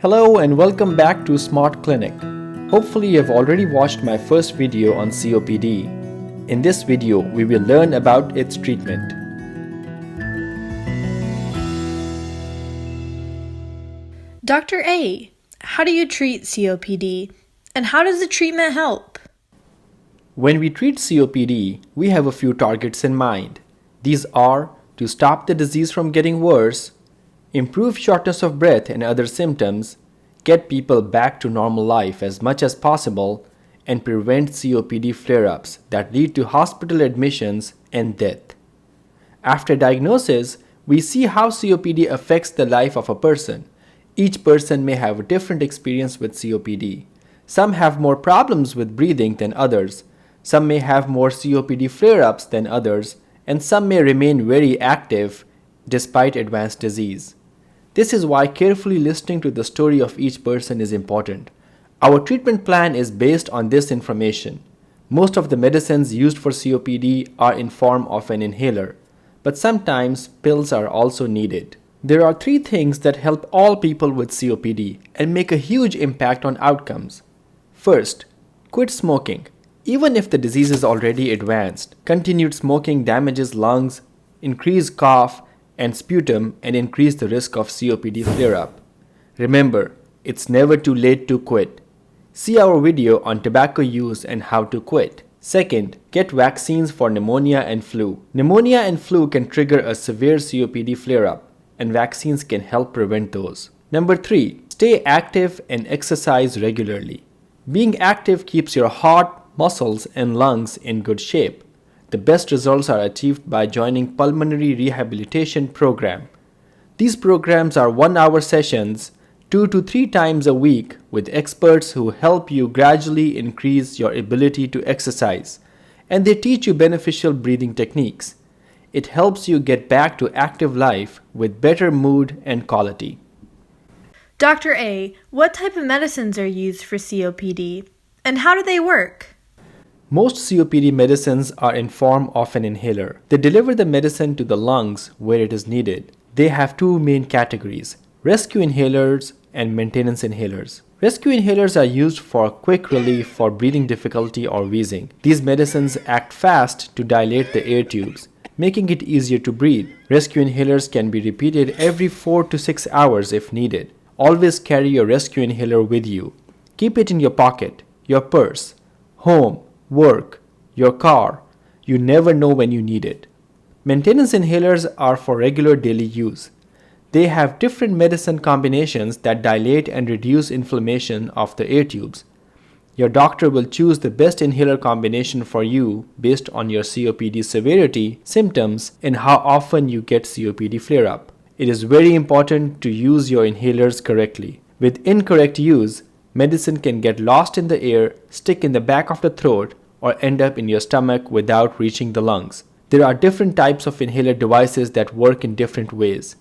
Hello and welcome back to Smart Clinic. Hopefully you have already watched my first video on COPD. In this video, we will learn about its treatment. Dr. A, how do you treat COPD, and how does the treatment help? When we treat COPD, we have a few targets in mind. These are to stop the disease from getting worse, improve shortness of breath and other symptoms, get people back to normal life as much as possible, and prevent COPD flare-ups that lead to hospital admissions and death. After diagnosis, we see how COPD affects the life of a person. Each person may have a different experience with COPD. Some have more problems with breathing than others. Some may have more COPD flare-ups than others, and some may remain very active despite advanced disease. This is why carefully listening to the story of each person is important. Our treatment plan is based on this information. Most of the medicines used for COPD are in form of an inhaler, but sometimes pills are also needed. There are three things that help all people with COPD and make a huge impact on outcomes. First, quit smoking. Even if the disease is already advanced, continued smoking damages lungs, increase cough and sputum, and increase the risk of COPD flare-up. Remember, it's never too late to quit. See our video on tobacco use and how to quit. Second, get vaccines for pneumonia and flu. Pneumonia and flu can trigger a severe COPD flare-up, and vaccines can help prevent those. Number 3, stay active and exercise regularly. Being active keeps your heart, muscles, and lungs in good shape. The best results are achieved by joining Pulmonary rehabilitation program. These programs are 1-hour sessions 2 to 3 times a week with experts who help you gradually increase your ability to exercise, and they teach you beneficial breathing techniques. It helps you get back to active life with better mood and quality. Dr. A, what type of medicines are used for COPD, and how do they work? Most COPD medicines are in form of an inhaler. They deliver the medicine to the lungs where it is needed. They have two main categories: rescue inhalers and maintenance inhalers. Rescue inhalers are used for quick relief for breathing difficulty or wheezing. These medicines act fast to dilate the air tubes, making it easier to breathe. Rescue inhalers can be repeated every 4 to 6 hours if needed. Always carry your rescue inhaler with you. Keep it in your pocket, your purse, home, work, your car. You never know when you need it. Maintenance inhalers are for regular daily use. They have different medicine combinations that dilate and reduce inflammation of the air tubes. Your doctor will choose the best inhaler combination for you based on your COPD severity, symptoms, and how often you get COPD flare-up. It is very important to use your inhalers correctly. With incorrect use, medicine can get lost in the air, stick in the back of the throat, or end up in your stomach without reaching the lungs. There are different types of inhaler devices that work in different ways.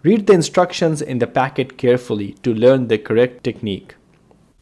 Read the instructions in the packet carefully to learn the correct technique.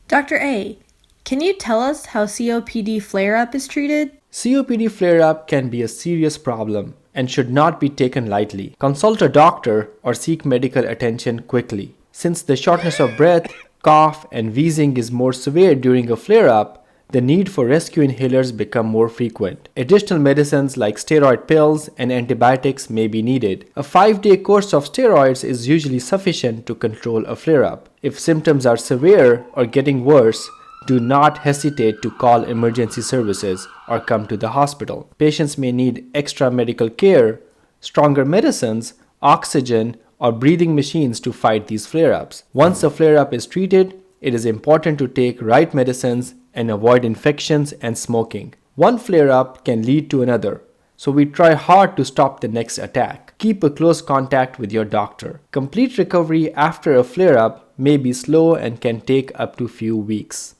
Dr. A, can you tell us how COPD flare-up is treated? COPD flare-up can be a serious problem and should not be taken lightly. Consult a doctor or seek medical attention quickly. Since the shortness of breath, cough, and wheezing is more severe during a flare-up, the need for rescue inhalers become more frequent. Additional medicines like steroid pills and antibiotics may be needed. A 5-day course of steroids is usually sufficient to control a flare-up. If symptoms are severe or getting worse, do not hesitate to call emergency services or come to the hospital. Patients may need extra medical care, stronger medicines, oxygen, or breathing machines to fight these flare-ups. Once a flare-up is treated, it is important to take right medicines and avoid infections and smoking. One flare-up can lead to another, so we try hard to stop the next attack. Keep a close contact with your doctor. Complete recovery after a flare-up may be slow and can take up to few weeks.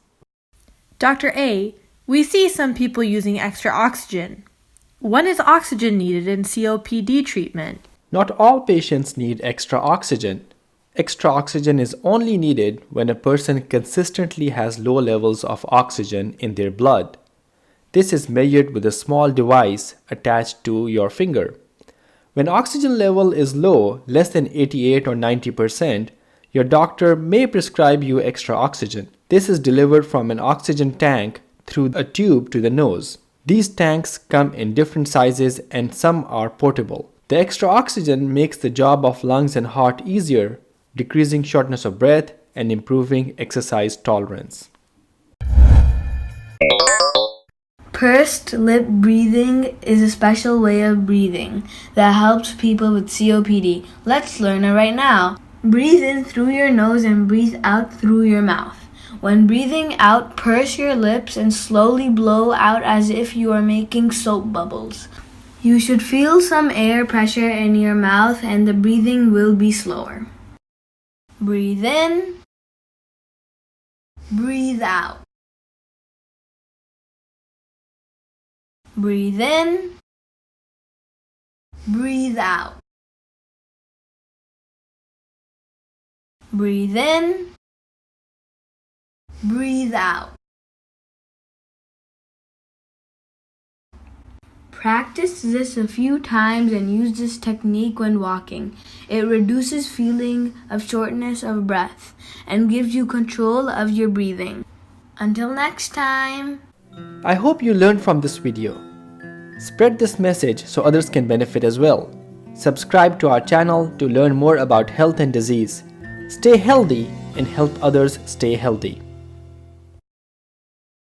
Dr. A, we see some people using extra oxygen. When is oxygen needed in COPD treatment? Not all patients need extra oxygen. Extra oxygen is only needed when a person consistently has low levels of oxygen in their blood. This is measured with a small device attached to your finger. When oxygen level is low, less than 88 or 90%, your doctor may prescribe you extra oxygen. This is delivered from an oxygen tank through a tube to the nose. These tanks come in different sizes and some are portable. The extra oxygen makes the job of lungs and heart easier, decreasing shortness of breath and improving exercise tolerance. Pursed lip breathing is a special way of breathing that helps people with COPD. Let's learn it right now. Breathe in through your nose and breathe out through your mouth. When breathing out, purse your lips and slowly blow out as if you are making soap bubbles. You should feel some air pressure in your mouth and the breathing will be slower. Breathe in, breathe out. Breathe in, breathe out. Breathe in, breathe out. Practice this a few times and use this technique when walking. It reduces feeling of shortness of breath and gives you control of your breathing. Until next time. I hope you learned from this video. Spread this message so others can benefit as well. Subscribe to our channel to learn more about health and disease. Stay healthy and help others stay healthy.